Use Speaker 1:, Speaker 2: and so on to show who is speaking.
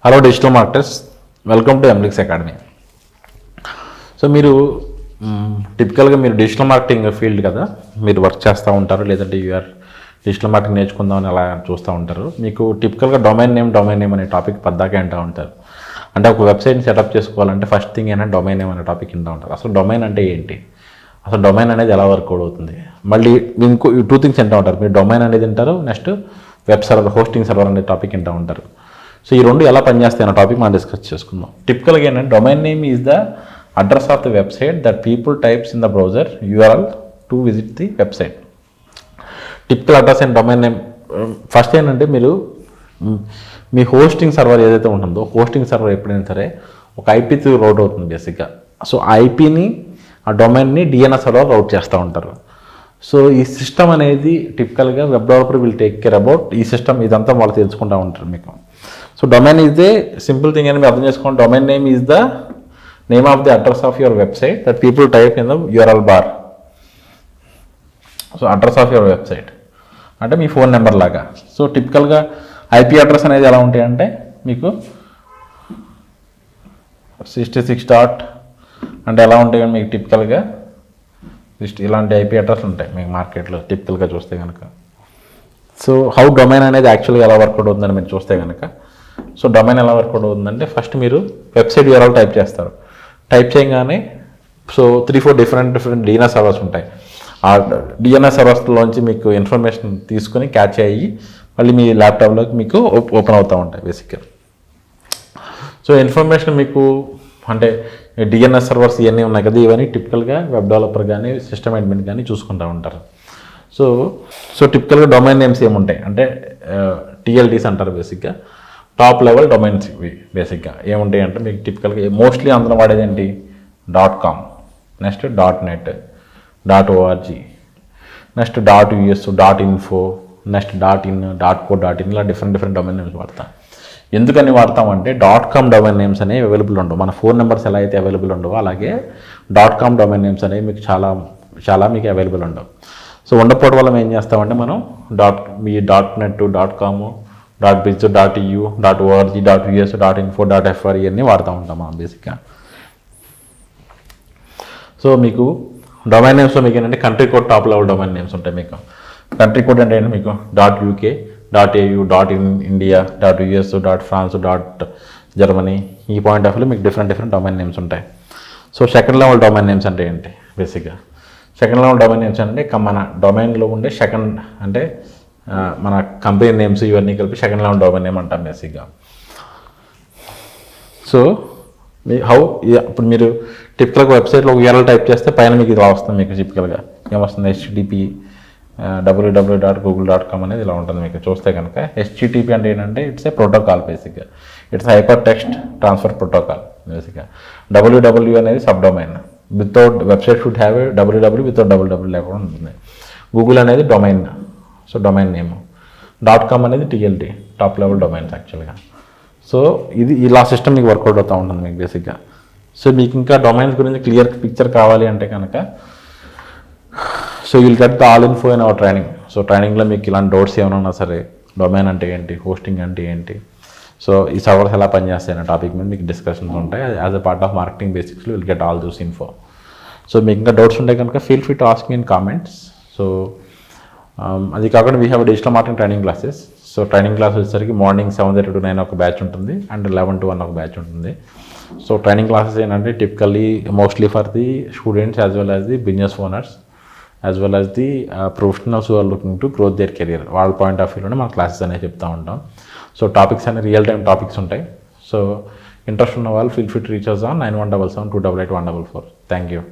Speaker 1: Hello digital marketers, welcome to Emblix academy. So మీరు టిపికల్గా మీరు డిజిటల్ మార్కెటింగ్ ఫీల్డ్ కదా, మీరు వర్క్ చేస్తూ ఉంటారు, లేదంటే యూఆర్ డిజిటల్ మార్కెటింగ్ నేర్చుకుందామని అలా చూస్తూ ఉంటారు. మీకు టిపికల్గా డొమైన్ నేమ్ అనే టాపిక్ పద్దాకే అంటూ ఉంటారు. అంటే ఒక వెబ్సైట్ని సెటప్ చేసుకోవాలంటే ఫస్ట్ థింగ్ ఏంటంటే డొమైన్ నేమ్ అనే టాపిక్ వింటూ ఉంటారు. అసలు డొమైన్ అంటే ఏంటి, అసలు డొమైన్ అనేది ఎలా వర్కౌట్ అవుతుంది, మళ్ళీ ఇంకో 2 థింగ్స్ వింటూ ఉంటారు. మీరు డొమైన్ అనేది వింటారు, next web server, hosting server అనే టాపిక్ వింటూ ఉంటారు. సో ఈ రెండు ఎలా పనిచేస్తాయి అన్న టాపిక్ మనం డిస్కస్ చేసుకుందాం. టిపికల్గా ఏంటంటే domain name is the address of the website that people types in the browser URL to visit the website. Typical address and domain name first ఏంటంటే మీరు మీ హోస్టింగ్ సర్వర్ ఏదైతే ఉంటుందో, హోస్టింగ్ సర్వర్ ఎప్పుడైనా సరే ఒక ఐపీతో రౌట్ అవుతుంది బేసిక్గా. సో ఆ ఐపీని, ఆ డొమైన్ని డిఎన్ఎస్ సర్వర్ రౌట్ చేస్తూ ఉంటారు. సో ఈ సిస్టమ్ అనేది టిపికల్గా web developer will take care about ఈ సిస్టమ్, ఇదంతా వాళ్ళు తెలుసుకుంటూ ఉంటారు మీకు. So domain is the simple thing అని మీరు అర్థం చేసుకోండి. Domain name is the name of the address of your website that people type in the URL bar. So address of your website అంటే మీ ఫోన్ నెంబర్ లాగా. So టిపికల్గా IP address అనేది ఎలా ఉంటాయంటే మీకు 66 డాట్ అంటే ఎలా ఉంటాయి మీకు టిపికల్గా ఇలాంటి ఐపీ అడ్రస్ ఉంటాయి మీకు మార్కెట్లో టిపికల్గా చూస్తే కనుక. సో హౌ డొమైన్ అనేది యాక్చువల్గా ఎలా వర్కౌట్ అవుతుందని మీరు చూస్తే కనుక, సో డొమైన్ ఎలా వర్కౌట్ అవుతుందంటే ఫస్ట్ మీరు వెబ్సైట్ యూఆర్ఎల్ టైప్ చేస్తారు. టైప్ చేయగానే సో 3-4 డిఫరెంట్ డిఎన్ఎస్ సర్వర్స్ ఉంటాయి. ఆ డిఎన్ఎస్ సర్వర్స్లోంచి మీకు ఇన్ఫర్మేషన్ తీసుకొని క్యాచ్ అయ్యి మళ్ళీ మీ ల్యాప్టాప్లోకి మీకు ఓపెన్ అవుతూ ఉంటాయి బేసిక్గా. సో ఇన్ఫర్మేషన్ మీకు అంటే డిఎన్ఎస్ సర్వర్స్ ఇవన్నీ ఉన్నాయి కదా, ఇవన్నీ టిపికల్గా వెబ్ డెవలపర్ కానీ సిస్టమ్ అడ్మిన్ కానీ చూసుకుంటూ ఉంటారు. సో టిపికల్గా డొమైన్ నేమ్స్ ఏముంటాయి అంటే టీఎల్డీస్ అంటారు బేసిక్గా, టాప్ లెవెల్ డొమైన్స్. ఇవి బేసిక్గా ఏముంటాయి అంటే మీకు టిపికల్గా మోస్ట్లీ అందరం వాడేది ఏంటి, .com, next .net, .org, next .us, .info, next .in, .co, .in ఇలా డిఫరెంట్ డొమైన్ నేమ్స్ వాడతాం. ఎందుకని వాడతామంటే .com డొమైన్ నేమ్స్ అనేవి అవైలబుల్ ఉండవు. మన ఫోన్ నెంబర్స్ ఎలా అయితే అవైలబుల్ ఉండవో అలాగే .com డొమైన్ నేమ్స్ అనేవి మీకు చాలా మీకు అవైలబుల్ ఉండవు. సో ఉండకపోవడం వల్ల ఏం చేస్తామంటే మనం .net, .com, .biz, .eu, .org, .us, .info, .fr ఇవన్నీ వాడుతూ ఉంటాం మనం బేసిక్గా. సో మీకు డొమైన్ నేమ్స్లో మీకు ఏంటంటే country code top level domain names ఉంటాయి. మీకు కంట్రీ కోడ్ అంటే ఏంటంటే మీకు .uk, .au, .india, .us, .france, .germany ఈ పాయింట్ ఆఫ్ వ్యూలో మీకు డిఫరెంట్ డొమైన్ నేమ్స్ ఉంటాయి. So second level domain names అంటే ఏంటి బేసిక్గా, సెకండ్ లెవెల్ డొమైన్ నేమ్స్ అంటే మన డొమైన్లో ఉండే సెకండ్ అంటే మన కంపెనీ నేమ్స్ ఇవన్నీ కలిపి సెకండ్ లెవెల్ డొమైన్ నేమ్ అంటాం బేసిక్గా. సో ఇప్పుడు మీరు టిపికల్గా వెబ్సైట్లో ఒక యూఆర్ఎల్ టైప్ చేస్తే పైన మీకు ఇలా వస్తుంది. మీకు టిపికల్గా ఏమొస్తుంది, http www.google.com అనేది ఇలా ఉంటుంది. మీకు చూస్తే కనుక http అంటే ఏంటంటే ఇట్స్ ఏ ప్రోటోకాల్ బేసిక్గా, it's hyper text transfer protocol బేసిక్గా. www అనేది sub domain, without website should have a www without www లేకుండా ఉంటుంది. గూగుల్ అనేది domain, so domain name. .com అనేది టీఎల్టీ, టాప్ లెవెల్ డొమైన్స్ యాక్చువల్గా. సో ఇది ఇలా సిస్టమ్ మీకు వర్కౌట్ అవుతూ ఉంటుంది మీకు బేసిక్గా. సో మీకు ఇంకా డొమైన్స్ గురించి క్లియర్ పిక్చర్ కావాలి అంటే కనుక so will get the all info in our training. So ట్రైనింగ్లో మీకు ఇలాంటి డౌట్స్ ఏమైనా ఉన్నా సరే, డొమైన్ అంటే ఏంటి, హోస్టింగ్ అంటే ఏంటి, సో ఈ సర్వర్స్ ఎలా పనిచేస్తాయి అనే టాపిక్ మీద మీకు డిస్కషన్స్ ఉంటాయి. As a part of marketing బేసిక్స్లో will get all those info. So మీకు ఇంకా డౌట్స్ ఉంటే కనుక feel free to ask me in comments. So అది కాకుండా we have digital marketing training classes. So training class వచ్చేసరికి మార్నింగ్ 7:30 to 9 ఒక batch ఉంటుంది, అండ్ 11 to 1 ఒక బ్యాచ్ ఉంటుంది. సో ట్రైనింగ్ క్లాసెస్ ఏంటంటే typically mostly for the students as well as the business owners as well as the professionals who are looking to growth their career. వాళ్ళ point of వ్యూలోనే మన classes అనేవి చెప్తూ ఉంటాం. So topics అనేవి real time topics ఉంటాయి. So interest ఉన్న వాళ్ళు feel free to reach us on 9177288144. Thank you.